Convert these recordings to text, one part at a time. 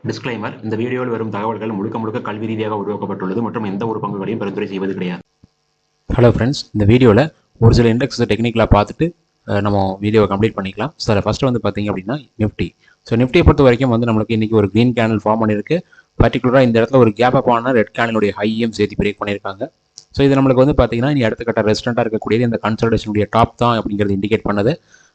Disclaimer: இந்த வீடியோவில் வரும் தகவல்கள் முழுக்க முழுக்க கல்வி ரீதியாக உருவாக்கப்பட்டுள்ளது மற்றும் எந்த ஒரு பங்குகளையும் பரிந்துரை செய்வது கிடையாது. ஹலோ ஃப்ரெண்ட்ஸ், இந்த வீடியோவில் ஒரு சில இண்டெக்ஸ் டெக்னிக்கலாக பார்த்துட்டு நம்ம வீடியோவை கம்ப்ளீட் பண்ணிக்கலாம். சார் ஃபஸ்ட்டு வந்து பார்த்தீங்க அப்படின்னா நிஃப்டி. ஸோ நிஃப்டியை பொறுத்த வரைக்கும் வந்து நம்மளுக்கு இன்றைக்கி ஒரு க்ரீன் கேண்டில் ஃபார்ம் பண்ணியிருக்கு. பர்டிகுலராக இந்த இடத்துல ஒரு கேப் அப் ஆன ரெட் கேண்டிலுடைய ஹையும் சேர்த்து பிரேக் பண்ணியிருக்காங்க. ஸோ இது நம்மளுக்கு வந்து பார்த்தீங்கன்னா இனி அடுத்த கட்ட ரெசிஸ்டண்ட்டாக இருக்கக்கூடியது இந்த கன்சல்டேஷனுடைய டாப் தான் அப்படிங்கிறது இண்டிகேட் பண்ணுது.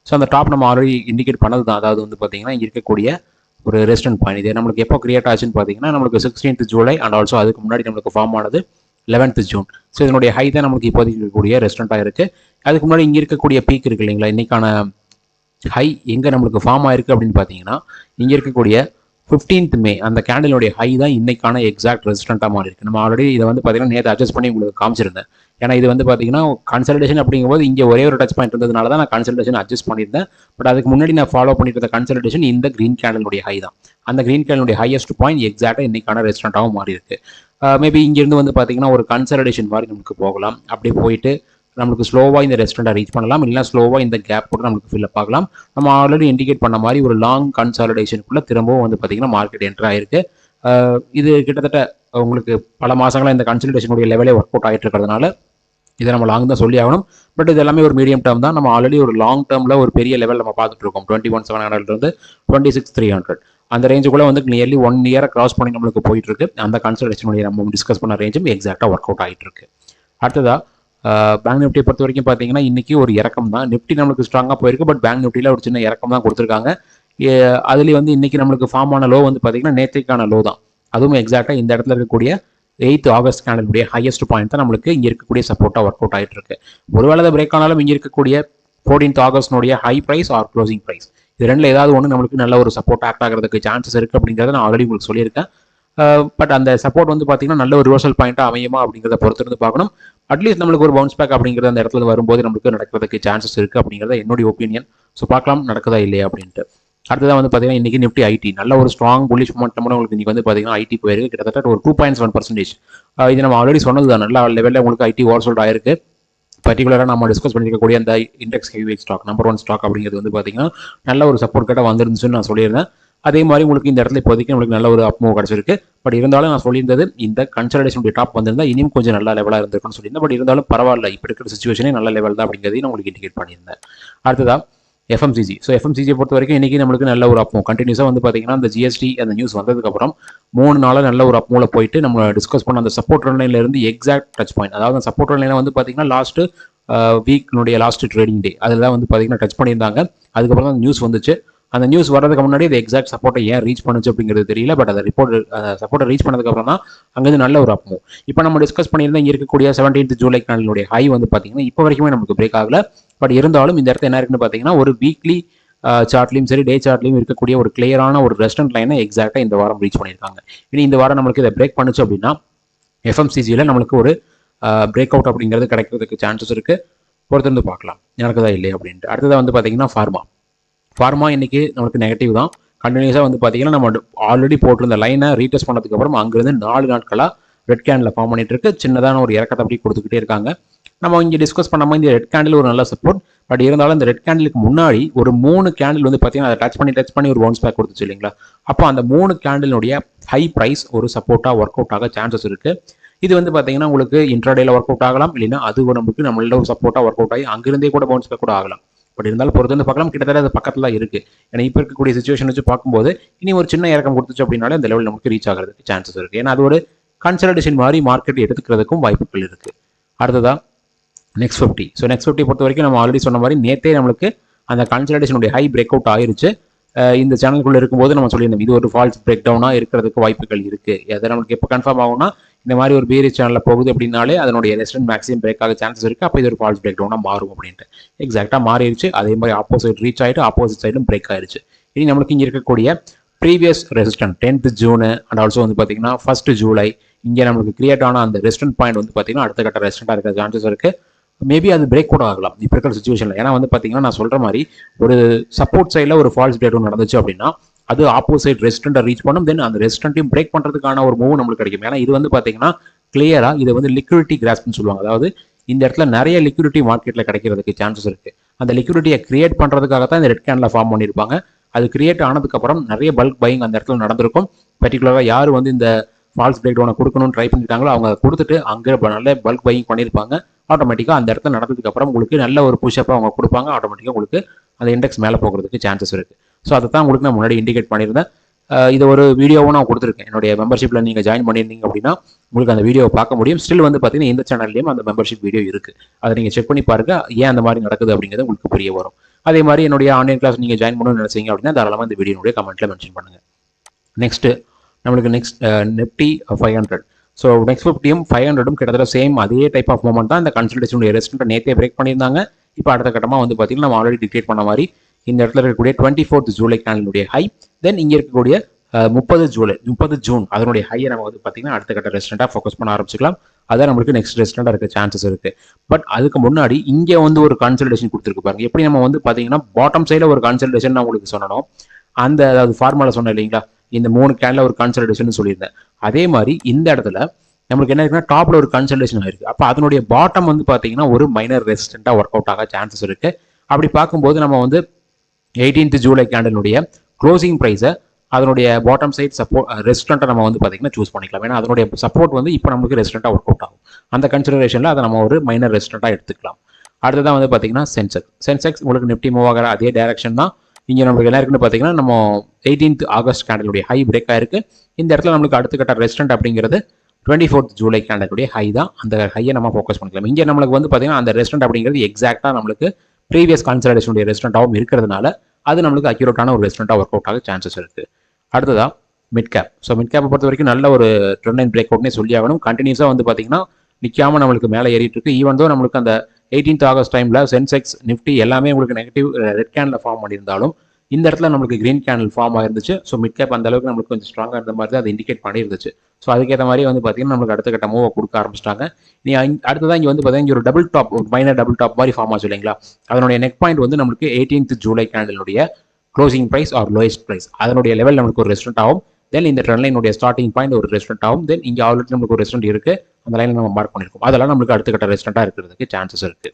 ஸோ அந்த டாப் நம்ம ஆல்ரெடி இண்டிகேட் பண்ணது தான். அதாவது வந்து பார்த்தீங்கன்னா இங்கே இருக்கக்கூடிய ஒரு ரெசிஸ்டன்ட் பாயிண்ட். இது நம்மளுக்கு எப்போ கிரியேட் ஆச்சுன்னு பார்த்தீங்கன்னா நம்மளுக்கு 16th ஜூலை அண்ட் ஆல்சோ அதுக்கு முன்னாடி நம்மளுக்கு ஃபார்ம் ஆனது 11th ஜூன். ஸோ இதனுடைய ஹை தான் நமக்கு இப்போதைக்கு இருக்கக்கூடிய ரெஸ்டாரண்ட்டாக இருக்குது. அதுக்கு முன்னாடி இங்கே இருக்கக்கூடிய பீக் இருக்குது இல்லைங்களா, இன்றைக்கான ஹை எங்கே நம்மளுக்கு ஃபார்ம் ஆயிருக்கு அப்படின்னு பார்த்தீங்கன்னா இங்கே இருக்கக்கூடிய 15th மே அந்த கேண்டிலுடைய ஹை தான் இன்னைக்கான எக்ஸாக்ட் ரெசிஸ்டண்ட்டாக மாறி இருக்கு. நம்ம ஆல்ரெடி இதை வந்து பார்த்தீங்கன்னா நேற்று அட்ஜஸ்ட் பண்ணி உங்களுக்கு காமிச்சிருந்தேன். ஏன்னா இது வந்து பார்த்தீங்கன்னா கன்சல்டேஷன் அப்படிங்கும்போது இங்கே ஒரே ஒரு டச் பாயிண்ட் இருந்ததுனால தான் நான் கன்சல்டேஷன் அட்ஜஸ்ட் பண்ணியிருந்தேன். பட் அதுக்கு முன்னாடி நான் ஃபாலோ பண்ணிட்டு இருந்த கன்சல்டேஷன் இந்த கிரீன் கேண்டிலுடைய ஹை தான். அந்த கிரீன் கேண்டிலுடைய ஹையஸ்ட் பாயிண்ட் எக்ஸாக்டாக இன்னைக்கான ரெசிஸ்டண்ட்டாகவும் மாறி இருக்கு. மேபி இங்கேருந்து வந்து பார்த்தீங்கன்னா ஒரு கன்சல்டேஷன் மாதிரி நமக்கு போகலாம். அப்படி போயிட்டு நம்மளுக்கு ஸ்லோவாக இந்த ரெஸ்டாரண்ட்டை ரீச் பண்ணலாம், இல்லைனா ஸ்லோவாக இந்த கேப் கூட நமக்கு ஃபில்லப் ஆகலாம். நம்ம ஆல்ரெடி இண்டிகேட் பண்ண மாதிரி ஒரு லாங் கன்சாலிடேஷனுக்குள்ளே திரும்பவும் வந்து பார்த்தீங்கன்னா மார்க்கெட் என்ட்ரு ஆயிருக்கு. இது கிட்டத்தட்ட உங்களுக்கு பல மாதங்களாக இந்த கன்சல்டேஷனுடைய லெவலே ஒர்க் அவுட் ஆகிட்டு இருக்கிறதுனால இதை நம்ம லாங் தான் சொல்லி ஆகணும். பட் இது எல்லாமே ஒரு மீடியம் டேர்ம் தான். நம்ம ஆல்ரெடி ஒரு லாங் டேர்மில் ஒரு பெரிய லெவல் நம்ம பார்த்துட்டு இருக்கோம். 21,700 26,300 அந்த ரேஞ்சுக்குள்ளே வந்து நியர்லி 1 இயரை கிராஸ் பண்ணி நம்மளுக்கு போயிட்டு இருக்கு. அந்த கன்சல்டேஷனுடைய நம்ம டிஸ்கஸ் பண்ண ரேஞ்சும் எக்ஸாக்டாக ஒர்க் அவுட் ஆகிட்டு இருக்கு. அடுத்ததாக பேங்க் நிஃப்டியை பொறுத்த வரைக்கும் பார்த்தீங்கன்னா இன்றைக்கி ஒரு இறக்கம் தான். நிஃப்டி நம்மளுக்கு ஸ்ட்ராங்காக போயிருக்கு. பட் பேங்க் நிஃப்டியில் ஒரு சின்ன இறக்கம் தான் கொடுத்துருக்காங்க. அதுலேயே வந்து இன்றைக்கி நம்மளுக்கு ஃபார்ம் ஆன லோ வந்து பார்த்தீங்கன்னா நேற்றுக்கான லோ தான். அதுவும் எக்ஸாக்டாக இந்த இடத்துல இருக்கக்கூடிய 8th ஆகஸ்ட் கேண்டலுடைய ஹையஸ்ட் பாயிண்ட் தான் நம்மளுக்கு இங்கே இருக்கக்கூடிய சப்போர்ட்டாக ஒர்க் அவுட் ஆகிட்டு இருக்கு. ஒருவேளை அதை பிரேக் ஆனாலும் இங்கே இருக்கக்கூடிய 14th ஆகஸ்ட்னுடைய high price or closing price இது ரெண்டில் ஏதாவது ஒன்று நம்மளுக்கு நல்ல ஒரு சப்போர்ட் ஆக்ட் ஆகிறதுக்கு சான்சஸ் இருக்குது அப்படிங்கிறத நான் ஆல்ரெடி உங்களுக்கு சொல்லியிருக்கேன். பட் அந்த சப்போர்ட் வந்து பார்த்தீங்கன்னா நல்ல ஒரு ரிவர்சல் பாயிண்ட்டாக அமையுமா அப்படிங்கிறத பொறுத்திருந்து பார்க்கணும். அட்லீஸ்ட் நம்மளுக்கு ஒரு பவுன்ஸ் பேக் அப்படிங்கிறது அந்த இடத்துல வரும்போது நம்மளுக்கு நடக்கிறதுக்கு சான்சஸ் இருக்குது அப்படிங்கிறத என்னுடைய ஒப்பீனியன். ஸோ பார்க்கலாம் நடக்குதா இல்லையா அப்படின்ட்டு. அடுத்ததான் வந்து பார்த்தீங்கன்னா இன்றைக்கி நிஃப்டி ஐடி நல்ல ஒரு ஸ்ட்ராங் புல்லிஷ் மொமெண்டம் உங்களுக்கு இன்றைக்கி வந்து பார்த்தீங்கன்னா ஐடி போயிருக்கு. கிட்டத்தட்ட ஒரு 2.7%. இது நம்ம ஆல்ரெடி சொன்னது தான். நல்ல லெவலில் உங்களுக்கு ஐடி ஓவர் சோல்ட் ஆயிருக்கு. பர்டிகுலராக நம்ம டிஸ்கஸ் பண்ணியிருக்கக்கூடிய அந்த index heavyweight stock number 1 stock அப்படிங்கிறது வந்து பார்த்தீங்கன்னா நல்ல ஒரு சப்போர்ட் கிட்ட வந்துருந்துச்சுன்னு நான் சொல்லியிருந்தேன். அதே மாதிரி உங்களுக்கு இந்த இடத்துல இப்போதைக்கு நம்மளுக்கு நல்ல ஒரு அப் மூவ் கிடச்சிருக்கு. பட் இருந்தாலும் நான் சொல்லியிருந்தது இந்த கன்சல்டேஷன் டாப் வந்திருந்தால் இனியும் கொஞ்சம் நல்ல லெவலாக இருந்திருக்குன்னு சொல்லியிருந்தேன். பட் இருந்தாலும் பரவாயில்ல, இப்போ இருக்கிற சுச்சுவேஷனே நல்ல லெவல் தான் அப்படிங்கிறதையும் நான் உங்களுக்கு இண்டிகேட் பண்ணியிருந்தேன். அடுத்ததான் எஃப்எம்சிஜி. ஸோ எஃப்எம்சிஜியை பொறுத்த வரைக்கும் இன்றைக்கி நம்மளுக்கு நல்ல ஒரு அப் மூவ் கண்டினியூஸாக வந்து பார்த்தீங்கன்னா அந்த ஜிஎஸ்டி அந்த நியூஸ் வந்ததுக்கப்புறம் 3 நாளாக நல்ல ஒரு அப் மூவில் போயிட்டு நம்ம டிஸ்கஸ் பண்ண அந்த சப்போர்ட் லைன்லேருந்து எக்ஸாக்ட் டச் பாயிண்ட், அதாவது அந்த சப்போர்ட் லைனில் வந்து பார்த்தீங்கன்னா லாஸ்ட்டு வீக்னுடைய லாஸ்ட் ட்ரேடிங் டே அதில் தான் வந்து பார்த்தீங்கன்னா டச் பண்ணியிருந்தாங்க. அதுக்கப்புறம் தான் நியூஸ் வந்துச்சு. அந்த நியூஸ் வரதுக்கு முன்னாடி இது எக்ஸாக்ட் சப்போர்ட்டை ஏன் ரீச் பண்ணுச்சு அப்படிங்கிறது தெரியல. பட் அதை சப்போர்ட்டை ரீச் பண்ணதுக்கப்புறம் தான் அங்கேருந்து நல்ல ஒரு அப் மூவ். இப்போ நம்ம டிஸ்கஸ் பண்ணியிருந்தா இங்கே இருக்கக்கூடிய 17th ஜூலை கேண்டலுடைய ஹை வந்து பார்த்தீங்கன்னா இப்போ வரைக்குமே நமக்கு பிரேக் ஆகல. பட் இருந்தாலும் இந்த இடத்துல என்ன இருக்குன்னு பார்த்தீங்கன்னா ஒரு வீக்லி சார்ட்லையும் சரி டே சார்ட்லையும் இருக்கக்கூடிய ஒரு கிளியரான ஒரு ரெஸ்டன்ட் லைனை எக்ஸாக்டாக இந்த வாரம் ரீச் பண்ணியிருக்காங்க. இனி இந்த வாரம் நம்மளுக்கு இதை பிரேக் பண்ணுச்சு அப்படின்னா எஃப்எம்சிஜியில் நம்மளுக்கு ஒரு பிரேக் அவுட் அப்படிங்கிறது கிடைக்கிறதுக்கு சான்சஸ் இருக்குது. பொறுத்திருந்து பார்க்கலாம் நடக்குதா இல்லையா அப்படின்ட்டு. அடுத்ததாக வந்து பார்த்தீங்கன்னா ஃபார்மா இன்றைக்கி நமக்கு நெகட்டிவ் தான். கண்டினியூஸாக வந்து பார்த்தீங்கன்னா நம்ம ஆல்ரெடி போட்டிருந்த லைனை ரீடெஸ்ட் பண்ணதுக்கப்புறம் அங்கேருந்து 4 நாட்களாக ரெட் கேண்டில் ஃபார்ம் பண்ணிட்டு இருக்கு. சின்னதான ஒரு இறக்கத்தை அப்படி கொடுத்துக்கிட்டே இருக்காங்க. நம்ம இங்கே டிஸ்கஸ் பண்ணாமல் இந்த ரெட் கேண்டில் ஒரு நல்ல சப்போர்ட். பட் இருந்தாலும் இந்த ரெட் கேண்டிலுக்கு முன்னாடி ஒரு 3 கேண்டில் வந்து பார்த்தீங்கன்னா அதை டச் பண்ணி ஒரு பவுன்ஸ் பேக் கொடுத்துச்சு இல்லைங்களா. அப்போ அந்த 3 கேண்டிலுடைய ஹை ப்ரைஸ் ஒரு சப்போர்ட்டாக ஒர்க் அவுட் ஆக சான்சஸ் இருக்குது. இது வந்து பார்த்தீங்கன்னா உங்களுக்கு இன்ட்ராடேல ஒர்க் அவுட் ஆகலாம், இல்லைன்னா அது நமக்கு நம்மளோட ஒரு சப்போர்ட்டாக ஒர்க் அவுட் ஆகி அங்கிருந்தே கூட பவுன்ஸ் பேக் கூட ஆகலாம். பட் இருந்தாலும் பொறுத்து வந்து பார்க்கலாம். கிட்டத்தட்ட அது பக்கத்தில் தான் இருக்குது. ஏன்னா இப்போ இருக்கக்கூடிய சிச்சுவேஷன் வச்சு பார்க்கும்போது இனி ஒரு சின்ன இறக்கம் கொடுத்துச்சு அப்படின்னாலே அந்த லெவல் நமக்கு ரீச் ஆகிறதுக்கு சான்சஸ் இருக்குது. ஏன்னா அது ஒரு கன்சல்டேஷன் மாதிரி மார்க்கெட் எடுத்துக்கிறதுக்கும் வாய்ப்புகள் இருக்குது. அடுத்ததான் நெக்ஸ்ட் 50. ஸோ நெக்ஸ்ட் 50 பொறுத்த வரைக்கும் நம்ம ஆல்ரெடி சொன்ன மாதிரி நேற்றே நம்மளுக்கு அந்த கன்சல்டேஷனுடைய ஹை பிரேக் அவுட் ஆயிருச்சு. இந்த சேனலுக்குள்ளே இருக்கும்போது நம்ம சொல்லியிருந்தோம் இது ஒரு ஃபால்ஸ் பிரேக் டவுனாக இருக்கிறதுக்கு வாய்ப்புகள் இருக்குது. அதை நம்மளுக்கு எப்போ கன்ஃபார்ம் ஆகும்னா இந்த மாதிரி ஒரு பேரி சேனலில் போகுது அப்படின்னாலே அதனுடைய ரெசிஸ்டன்ட் மேக்ஸிமம் பிரேக் ஆக சான்சஸ் இருக்குது. அப்போ இது ஒரு ஃபால்ஸ் பிரேக் டவுனாக மாறும் அப்படின்ட்டு எக்ஸாக்டாக மாறிடுச்சு. அதே மாதிரி ஆப்போசிட் ரீச் ஆகிட்டு ஆப்போசிட் சைடும் பிரேக் ஆயிடுச்சு. இனி நம்மளுக்கு இங்கே இருக்கக்கூடிய previous resistant 10th June and also வந்து பார்த்தீங்கன்னா 1st ஜூலை இங்கே நம்மளுக்கு கிரியேட் ஆன அந்த ரெசிஸ்டன்ட் பாயிண்ட் வந்து பார்த்தீங்கன்னா அடுத்த கட்ட ரெசிஸ்டண்டாக இருக்க சான்சஸ் இருக்குது. மேபி அது பிரேக் கூட ஆகலாம் இப்போ இருக்கிற சுச்சுவேஷனில். ஏன்னா வந்து பார்த்தீங்கன்னா நான் சொல்கிற மாதிரி ஒரு சப்போர்ட் சைடில் ஒரு ஃபால்ஸ் பிரேக் டவுன் நடந்துச்சு அப்படின்னா அது ஆப்போசிட் ரெசிஸ்டண்ட்டை ரீச் பண்ணும். தென் அந்த ரெசிஸ்டண்ட்டையும் பிரேக் பண்ணுறதுக்கான ஒரு மூவ் நம்மளுக்கு கிடைக்கும். ஏன்னா இது வந்து பார்த்தீங்கன்னா கிளியராக இதை வந்து லிக்விடிட்டி கிராஸ்ப்னு சொல்லுவாங்க. அதாவது இந்த இடத்துல நிறைய லிக்விடிட்டி மார்க்கெட்டில் கிடைக்கிறதுக்கு சான்சஸ் இருக்குது. அந்த லிக்விடிட்டியை கிரியேட் பண்ணுறதுக்காக தான் இந்த ரெட் கேண்டில் ஃபார்ம் பண்ணியிருப்பாங்க. அது கிரியேட் ஆனதுக்கப்புறம் நிறைய பல்க் பையிங் அந்த இடத்துல நடந்திருக்கும். பர்டிகுலராக யார் வந்து இந்த ஃபால்ஸ் பிரேக் டவுனை கொடுக்கணும்னு ட்ரை பண்ணிட்டாங்களோ அவங்க கொடுத்துட்டு அங்கே நல்ல பல்க் பையிங் பண்ணியிருப்பாங்க. ஆட்டோமேட்டிக்காக அந்த இடத்துல நடந்ததுக்கப்புறம் உங்களுக்கு நல்ல ஒரு புஷ்அப்பை அவங்க கொடுப்பாங்க. ஆட்டோமேட்டிக்காக உங்களுக்கு அந்த இண்டெக்ஸ் மேலே போகிறதுக்கு சான்சஸ் இருக்குது. ஸோ அதை தான் உங்களுக்கு நான் முன்னாடி இண்டிகேட் பண்ணியிருந்தேன். இது ஒரு வீடியோவும் நான் கொடுத்துருக்கேன். என்னுடைய மெம்பர்ஷிப்பில் நீங்கள் ஜாயின் பண்ணியிருந்தீங்க அப்படின்னா உங்களுக்கு அந்த வீடியோவை பார்க்க முடியும். ஸ்டில் வந்து பார்த்தீங்கன்னா இந்த சேனல்லையும் அந்த மெம்பர்ஷிப் வீடியோ இருக்குது. அதை நீங்கள் செக் பண்ணி பாருங்க, ஏன் அந்த மாதிரி நடக்குது அப்படிங்கிறது உங்களுக்கு புரிய வரும். அதே மாதிரி என்னுடைய ஆன்லைன் கிளாஸ் நீங்கள் ஜாயின் பண்ணணும்னு நினைச்சீங்க அப்படின்னா தாராளமாக இந்த வீடியோனுடைய கமெண்ட்டில் மென்ஷன் பண்ணுங்கள். Next Nifty 500. ஸோ நெக்ஸ்ட் 50யும் 500ம் கிட்டத்தட்ட சேம் அதே டைப் ஆஃப் மூமெண்ட் தான். இந்த கன்சல்டேஷனுடைய ரெஸ்டன்ட்டை நேற்றே பிரேக் பண்ணியிருந்தாங்க. இப்போ அடுத்த கட்டமாக வந்து பார்த்தீங்கன்னா நம்ம ஆல்ரெடி டிக்ளேட் பண்ண மாதிரி இந்த இடத்துல இருக்கக்கூடிய 24th ஜூலை கேண்டலுடைய ஹை, தென் இங்கே இருக்கக்கூடிய 30 ஜூன் அதனுடைய ஹையை நம்ம வந்து பார்த்தீங்கன்னா அடுத்த கட்ட ரெஸ்டன்ட்டாக ஃபோக்கஸ் பண்ண ஆரம்பிச்சிக்கலாம். அதான் நம்மளுக்கு நெக்ஸ்ட் ரெஸ்டன்ட்டாக இருக்க சான்சஸ் இருக்குது. பட் அதுக்கு முன்னாடி இங்கே வந்து ஒரு கன்சல்டேஷன் கொடுத்துருக்கு பாருங்க. எப்படி நம்ம வந்து பார்த்தீங்கன்னா பாட்டம் சைடில் ஒரு கன்சல்டேஷன் நான் உங்களுக்கு சொன்னோம். அதாவது ஃபார்முலா சொன்னேன் இல்லைங்களா, இந்த 3 கேண்டில் ஒரு கன்சல்டேஷன் சொல்லியிருந்தேன். அதே மாதிரி இந்த இடத்துல நம்மளுக்கு என்ன இருக்குன்னா டாப்ல ஒரு கன்சல்டேஷன் ஆயிருக்கு. அப்போ அதனுடைய பாட்டம் வந்து பார்த்தீங்கன்னா ஒரு மைனர் ரெசிஸ்டண்டாக ஒர்க் அவுட் ஆக சான்சஸ் இருக்கு. அப்படி பார்க்கும்போது நம்ம வந்து 18th ஜூலை கேண்டலுடைய க்ளோசிங் ப்ரைஸை அதனுடைய பாட்டம் சைட் சப்போர்ட் ரெசிஸ்டண்ட்டை நம்ம வந்து பார்த்தீங்கன்னா சூஸ் பண்ணிக்கலாம். ஏன்னா அதனுடைய சப்போர்ட் வந்து இப்போ நமக்கு ரெசிஸ்டண்டாக ஒர்க் அவுட் ஆகும். அந்த கன்சிடரேஷனில் அதை நம்ம ஒரு மைனர் ரெசிஸ்டண்டாக எடுத்துக்கலாம். அடுத்ததான் வந்து பார்த்தீங்கன்னா சென்செக்ஸ் உங்களுக்கு நிஃப்டி மூவ் ஆகிற அதே டைரக்ஷன் தான். இங்கே நம்மளுக்கு என்ன இருக்குன்னு பார்த்தீங்கன்னா நம்ம 18th ஆகஸ்ட் கேண்டலுடைய ஹை பிரேக் ஆயிருக்கு. இந்த இடத்துல நம்மளுக்கு அடுத்த கட்ட ரெசிஸ்டன்ட் அப்படிங்கிறது 24th ஜூலை கேண்டலுடைய ஹை தான். அந்த ஹையை நம்ம ஃபோக்கஸ் பண்ணிக்கலாம். இங்கே நம்மளுக்கு வந்து பார்த்தீங்கன்னா அந்த ரெசிஸ்டன்ட் அப்படிங்கிறது எக்ஸாக்டாக நம்மளுக்கு ப்ரீவியஸ் கன்சல்டேஷனுடைய ரெசிஸ்டன்ட்டாகவும் இருக்கிறதுனால அது நம்மளுக்கு அக்யூரேட்டான ஒரு ரெசிஸ்டன்ட்டாக ஒர்க் அவுட் ஆக சான்சஸ் இருக்குது. அடுத்ததாக மிட் கேப். ஸோ மிட் கேப்பை பொறுத்த வரைக்கும் நல்ல ஒரு ட்ரெண்ட் லைன் பிரேக் அவுட்னே சொல்லி ஆகணும். கண்டினியூஸாக வந்து பார்த்தீங்கன்னா நிற்காம நம்மளுக்கு மேலே ஏறிட்டு இருக்கு. ஈவன் தோ நம்மளுக்கு அந்த 18th ஆகஸ்ட் டைமில் சென்செக்ஸ் நிஃப்டி எல்லாமே உங்களுக்கு நெகட்டிவ் ரெட் கேண்டில் ஃபார்ம் பண்ணியிருந்தாலும் இந்த இடத்துல நம்மளுக்கு கிரீன் கேண்டில் ஃபார்ம் ஆயிருந்துச்சு. ஸோ மிட் கேப் அந்த அளவுக்கு நம்மளுக்கு கொஞ்சம் ஸ்ட்ராங்காக இருந்த மாதிரி தான் அது இண்டிகேட் பண்ணியிருந்துச்சு. ஸோ அதுக்கேற்ற மாதிரி வந்து பார்த்தீங்கன்னா நம்மளுக்கு அடுத்த கட்ட மூவை கொடுக்க ஆரம்பிச்சிட்டாங்க. நீ அடுத்ததான் இங்கே வந்து பார்த்தீங்கன்னா ஒரு டபுள் டாப், ஒரு மைனர் டபுள் டாப் மாதிரி ஃபார்ம் ஆச்சு இல்லைங்களா. அதனுடைய நெக் பாயிண்ட் வந்து நம்மளுக்கு 18th ஜூலை கேண்டலுடைய closing price or lowest price அதனுடைய லெவல் நம்மளுக்கு ஒரு ரெஸ்டன்ட் ஆகும். தென் இந்த ட்ரெண்ட் லைனுடைய ஸ்டார்டிங் பாயிண்ட் ஒரு ரெஸ்டன்ட் ஆகும். தென் இங்கே ஆல்ரெடி நம்மளுக்கு ஒரு ரெஸ்டன்ட் இருக்கு, அந்த லைனில் நம்ம மார்க் பண்ணியிருக்கோம். அதெல்லாம் நம்மளுக்கு அடுத்த கட்ட ரெஸ்டன்ட்டாக இருக்கிறதுக்கு சான்சஸ் இருக்கு.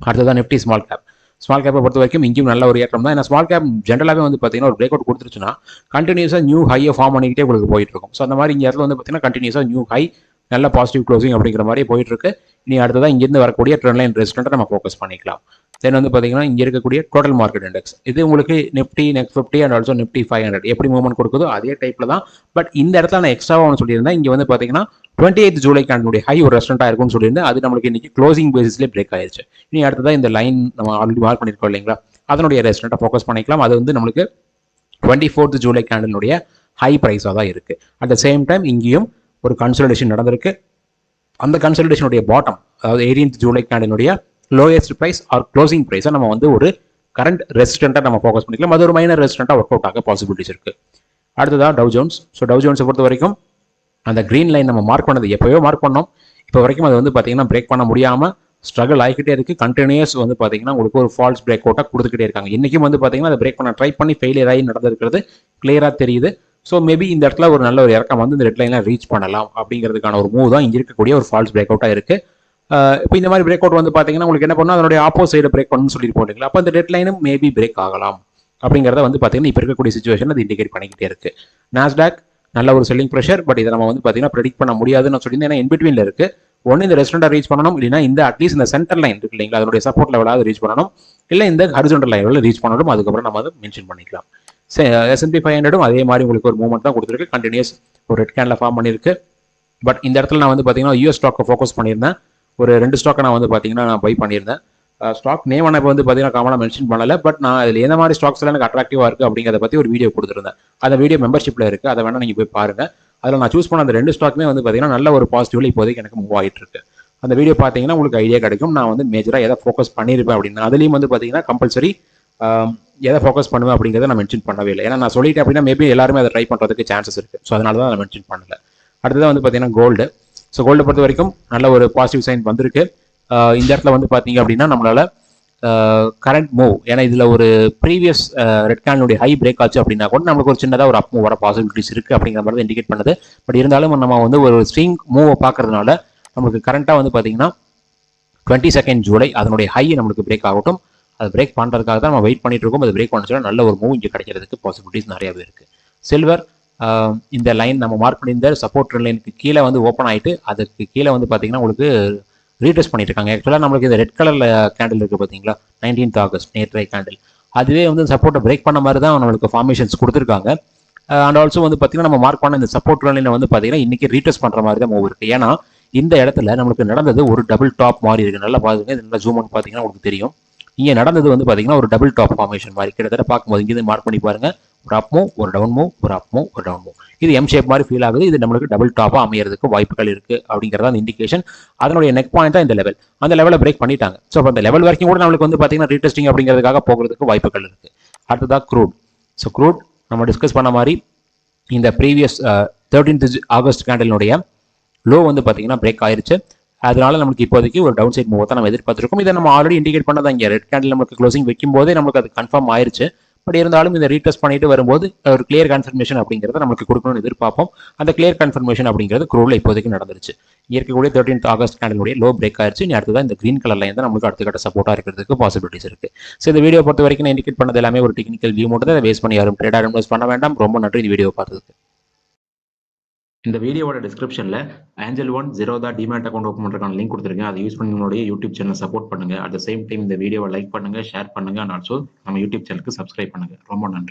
அடுத்ததான் நிஃப்டி ஸ்மால் கேப். ஸ்மால் கேப்பை பொறுத்த வரைக்கும் இங்கேயும் நல்ல ஒரு ஏற்றம் தான். ஏன்னா ஸ்மால் கேப் ஜென்ரலாகவே வந்து பார்த்தீங்கன்னா ஒரு பிரேக் அவுட் கொடுத்துருச்சுன்னா கண்டினியூஸாக நியூ ஹையை ஃபார்ம் பண்ணிக்கிட்டே உங்களுக்கு போயிட்டு இருக்கும். ஸோ அந்த மாதிரி இங்கே இடத்துல வந்து பார்த்தீங்கன்னா கண்டினியூஸாக நியூ ஹை நல்ல பாசிட்டிவ் க்ளோசிங் அப்படிங்கிற மாதிரி போயிட்டு இருக்கு. இனி அடுத்ததான் இங்கேருந்து வரக்கூடிய ட்ரெண்ட் லைன் ரெசிஸ்டன்ட்டை நம்ம ஃபோக்கஸ் பண்ணிக்கலாம். தென் வந்து பார்த்தீங்கன்னா இங்கே இருக்கக்கூடிய டோட்டல் மார்க்கெட் இண்டெக்ஸ் இது உங்களுக்கு Nifty next 50 and also Nifty 500 எப்படி மூவ்மெண்ட் கொடுக்குதோ அதே டைப்பில் தான். பட் இந்த இடத்துல நான் எக்ஸ்ட்ராவாக ஒன்று சொல்லியிருந்தேன். இங்கே வந்து பார்த்தீங்கன்னா 28th ஜூலை கேண்டலுடைய ஹை ஒரு ரெஸ்டன்ட்டாக இருக்கும்னு சொல்லியிருந்தேன். அது நம்மளுக்கு இன்னைக்கு க்ளோசிங் பேசிஸ்லேயே பிரேக் ஆயிடுச்சு. இனி அடுத்ததான் இந்த லைன் நம்ம ஆல்ரெடி மார்க் பண்ணியிருக்கோம் இல்லைங்களா, அதனுடைய ரெஸ்டன்ட்டை ஃபோக்கஸ் பண்ணிக்கலாம். அது வந்து நம்மளுக்கு 24th ஜூலை கேண்டலுடைய ஹை ப்ரைஸாக தான் இருக்குது. அட் த சேம் டைம் இங்கேயும் ஒரு கன்சல்டேஷன் நடந்திருக்கு. அந்த கன்சல்டேஷனுடைய பாட்டம் அதாவது 18th ஜூலை கேண்டலுடைய லோயஸ்ட் ப்ரைஸ் ஆர் க்ளோசிங் ப்ரைஸை நம்ம வந்து ஒரு கரண்ட் ரெசிஸ்டன்ட்டாக நம்ம ஃபோக்கஸ் பண்ணிக்கலாம். அது ஒரு மைனர் ரெசிஸ்டன்ட்டாக ஒர்க் அவுட் ஆக பாசிபிலிட்டிஸ் இருக்குது. அடுத்ததாக டவ் ஜோன்ஸ். ஸோ டவ் ஜோன்ஸை பொறுத்த வரைக்கும் அந்த க்ரீன் லைன் நம்ம மார்க் பண்ணது எப்போயோ மார்க் பண்ணோம். இப்போ வரைக்கும் அது வந்து பார்த்தீங்கன்னா பிரேக் பண்ண முடியாமல் ஸ்ட்ரகிள் ஆகிக்கிட்டே இருக்குது. கண்டினியூஸ் வந்து பார்த்தீங்கன்னா உங்களுக்கு ஒரு ஃபால்ஸ் பிரேக் அவுட்டாக கொடுத்துக்கிட்டே இருக்காங்க. இன்றைக்கும் வந்து பார்த்தீங்கன்னா அதை பிரேக் பண்ண ட்ரை பண்ணி ஃபெயிலியர் ஆகி நடந்திருக்கிறது கிளியராக தெரியுது. ஸோ மேபி இந்த இடத்துல ஒரு நல்ல ஒரு இறக்கம் வந்து இந்த ரெட் லைனில் ரீச் பண்ணலாம் அப்படிங்கிறதுக்கான ஒரு மூவ் தான் இங்கே இருக்கக்கூடிய ஒரு ஃபால்ஸ் பிரேக் அவுட்டாக இருக்குது. இப்போ இந்த மாதிரி பிரேக் அவுட் வந்து பார்த்தீங்கன்னா உங்களுக்கு என்ன பண்ணணும், அதனுடைய ஆப்போசைடு பிரேக் பண்ணணும்னு சொல்லி போட்டீங்களா, அப்போ அந்த ரெட் லைனும் மேபி பிரேக் ஆகலாம் அப்படிங்கிறத வந்து பார்த்தீங்கன்னா இப்போ இருக்கக்கூடிய சிச்சுவேஷன் அது இண்டிகேட் பண்ணிக்கிட்டே இருக்குது. நாஸ்டாக் நல்ல ஒரு செல்லிங் ப்ரெஷர், பட் இதை நம்ம வந்து பார்த்தீங்கன்னா ப்ரெடிக்ட் பண்ண முடியாதுன்னு சொல்லியிருந்தேன். ஏன்னா இன்பிட்வீனில் இருக்குது. ஒன்று இந்த ரெஸ்டன்ட்டை ரீச் பண்ணணும், இல்லைன்னா இந்த அட்லீஸ்ட் இந்த சென்டர் லைன் இருக்கு இல்லைங்களா அதனுடைய சப்போர்ட் லெவலாவது ரீச் பண்ணணும், இல்லை இந்த ஹரிசாண்டல் லைனில் ரீச் பண்ணணும். அதுக்கப்புறம் நம்ம அதை மென்ஷன் பண்ணிக்கலாம். S&P 500 அதே மாதிரி உங்களுக்கு ஒரு மூவ்மெண்ட் தான் கொடுத்துருக்கு. கண்டினியூஸ் ஒரு ரெட் கேண்டில் ஃபார்ம் பண்ணியிருக்கு. பட் இந்த இடத்துல நான் வந்து பார்த்தீங்கன்னா US ஸ்டாக்கை ஃபோக்கஸ் பண்ணியிருந்தேன். ஒரு 2 ஸ்டாக்கை நான் வந்து பார்த்தீங்கன்னா நான் பை பண்ணியிருந்தேன். ஸ்டாக் நேம் நான் இப்போ வந்து பார்த்தீங்கன்னா காமனாக மென்ஷன் பண்ணலை. பட் நான் அதில் எந்த மாதிரி ஸ்டாக்ஸ் எல்லாம் எனக்கு அட்ராக்டிவாக இருக்குது அப்படிங்கிறத பற்றி ஒரு வீடியோ கொடுத்துருந்தேன். அந்த வீடியோ மெம்பர்ஷிப்பில் இருக்குது, அதை வேணால் நீங்கள் போய் பாருங்கள். அதில் நான் சூஸ் பண்ண அந்த 2 ஸ்டாக்குமே வந்து பார்த்தீங்கன்னா நல்ல ஒரு பாசிட்டிவ்ல இப்போதைக்கு எனக்கு மூவ் ஆகிட்டு இருக்கு. அந்த வீடியோ பார்த்தீங்கன்னா உங்களுக்கு ஐடியா கிடைக்கும். நான் வந்து மேஜராக எதை ஃபோக்கஸ் பண்ணியிருப்பேன் அப்படின்னு. அதுலேயும் வந்து பார்த்தீங்கன்னா கம்பல்சரி எதை ஃபோக்கஸ் பண்ணுவேன் அப்படிங்கிறத நான் மென்ஷன் பண்ணவே இல்லை. ஏன்னா நான் சொல்லிட்டேன் அப்படின்னா மேபி எல்லாருமே அதை ட்ரை பண்ணுறதுக்கு சான்சஸ் இருக்குது. ஸோ அதனால தான் நான் மென்ஷன் பண்ணல. அடுத்ததான் வந்து பார்த்தீங்கன்னா கோல்டு. ஸோ கோல்டை பொறுத்த வரைக்கும் நல்ல ஒரு பாசிட்டிவ் சைன் வந்திருக்கு. இந்த இடத்துல வந்து பார்த்தீங்க அப்படின்னா நம்மளால கரண்ட் மூவ், ஏன்னா இதில் ஒரு ப்ரீவியஸ் ரெட் கேண்டிலுடைய ஹை பிரேக் ஆச்சு அப்படின்னா கூட நம்மளுக்கு ஒரு சின்னதாக ஒரு அப் மூவ் வர பாசிபிலிட்டிஸ் இருக்குது அப்படிங்கிற மாதிரி தான் இண்டிகேட் பண்ணுது. பட் இருந்தாலும் நம்ம வந்து ஒரு ஸ்விங் மூவை பார்க்கறதுனால நம்மளுக்கு கரண்ட்டாக வந்து பார்த்தீங்கன்னா 22nd ஜூலை அதனுடைய ஹை நம்மளுக்கு பிரேக் ஆகட்டும். அதை பிரேக் பண்ணுறதுக்காக தான் நம்ம வெயிட் பண்ணிட்டு இருக்கோம். அது பிரேக் பண்ண நல்ல ஒரு மூவ் இங்கே கிடைக்கிறதுக்கு பாசிபிலிட்டிஸ் நிறையவே இருக்குது. சில்வர் இந்த லைன் நம்ம மார்க் பண்ணியிருந்த சப்போர்ட் லைனுக்கு கீழே வந்து ஓப்பன் ஆகிட்டு அதுக்கு கீழே வந்து பார்த்தீங்கன்னா உங்களுக்கு ரீடெஸ்ட் பண்ணிட்டு இருக்காங்க. ஆக்சுவலாக நம்மளுக்கு இந்த ரெட் கலரில் கேண்டில் இருக்குது பார்த்தீங்களா, 19th ஆகஸ்ட் நேற்றைய கேண்டில், அதுவே வந்து சப்போர்ட்டை பிரேக் பண்ண மாதிரி தான் நம்மளுக்கு ஃபார்மேஷன்ஸ் கொடுத்துருக்காங்க. அண்ட் ஆல்சோ வந்து பார்த்தீங்கன்னா நம்ம மார்க் பண்ண இந்த சப்போர்ட் லைனில் வந்து பார்த்தீங்கன்னா இன்றைக்கி ரீடெஸ்ட் பண்ணுற மாதிரி தான் மூவ் இருக்குது. ஏன்னா இந்த இடத்துல நம்மளுக்கு நடந்தது ஒரு டபுள் டாப் மாதிரி இருக்குது. நல்லா பாருங்க, இது நல்லா ஜூம் பண்ணி பார்த்தீங்கன்னா உங்களுக்கு தெரியும். இங்கே நடந்தது வந்து பார்த்தீங்கன்னா ஒரு டபுள் டாப் ஃபார்மேஷன் மாதிரி கிட்டத்தட்ட பார்க்கும்போது இங்கே மார்க் பண்ணி பாருங்க, ஒரு அப் மூவ், ஒரு டவுன் மூவ், ஒரு அப் மூவ், ஒரு டவுன் மூவ். இது எம் ஷேப் மாதிரி ஃபீல் ஆகுது. இது நம்மளுக்கு டபுள் டாப்பாக அமையறதுக்கு வாய்ப்புகள் இருக்குது அப்படிங்கிறத அந்த இண்டிகேஷன். அதனுடைய நெக் பாயிண்ட் தான் இந்த லெவல். அந்த லெவலை பிரேக் பண்ணிட்டாங்க. ஸோ அப்போ அந்த லெவல் வரைக்கும் கூட நம்மளுக்கு வந்து பார்த்தீங்கன்னா ரீடெஸ்டிங் அப்படிங்கிறதுக்காக போகிறதுக்கு வாய்ப்புகள் இருக்குது. அடுத்ததாக க்ரூட். ஸோ க்ரூட் நம்ம டிஸ்கஸ் பண்ண மாதிரி இந்த ப்ரீவியஸ் 13th ஆகஸ்ட் கேண்டலினுடைய லோ வந்து பார்த்தீங்கன்னா பிரேக் ஆயிருச்சு. அதனால நமக்கு இப்போதைக்கு ஒரு டவுன் சைட் மூவ் தான் நம்ம எதிர்பார்த்துருக்கோம். இதை நம்ம ஆல்ரெடி இண்டிகேட் பண்ணதான் இங்கே ரெட் கேண்டில் நமக்கு க்ளோசிங் வைக்கும் போதே நமக்கு அது கன்ஃபார்ம் ஆயிருச்சு. பட் இருந்தாலும் இந்த ரீடெஸ்ட் பண்ணிட்டு வரும்போது ஒரு கிளியர் கன்ஃபர்மேஷன் அப்படிங்கிறத நமக்கு கொடுக்கணும்னு எதிர்பார்ப்போம். அந்த கிளியர் கன்ஃபர்மேஷன் அப்படிங்கிறது க்ரூல இப்போதைக்கு நடந்துருச்சு. இருக்கக்கூடிய 13th ஆகஸ்ட் கேண்டலுடைய லோ பிரேக் ஆயிருச்சு. இனி அடுத்ததான் இந்த கிரீன் கலர் லைன் தான் நமக்கு அடுத்த கட்ட சப்போர்ட்டாக இருக்கிறதுக்கு பாசிபிலிட்டிஸ் இருக்கு. ஸோ இந்த வீடியோ பொறுத்த வரைக்கும் நான் இண்டிகேட் பண்ணது எல்லாமே ஒரு டெக்னிக்கல் வியூ மட்டும் தான். பேஸ் பண்ணி யாரும் ட்ரேடாக இன்வெஸ்ட் பண்ண வேண்டாம். ரொம்ப நன்றி இந்த வீடியோ பார்த்ததுக்கு. இந்த வீடியோவோட டிஸ்கிரிப்ஷன்ல angel one Zerodha demat account open பண்றதுக்கான லிங்க் கொடுத்துருக்கேன். அதை யூஸ் பண்ணி உங்களுடைய யூடியூப் சேனல் சப்போர்ட் பண்ணுங்க. அட் த சேம் டைம் இந்த வீடியோவை லைக் பண்ணுங்க, ஷேர் பண்ணுங்க, அண்ட் ஆல்சோ நம்ம யூடியூப் சேனலுக்கு சப்ஸ்கிரைப் பண்ணுங்க. ரொம்ப நன்றி.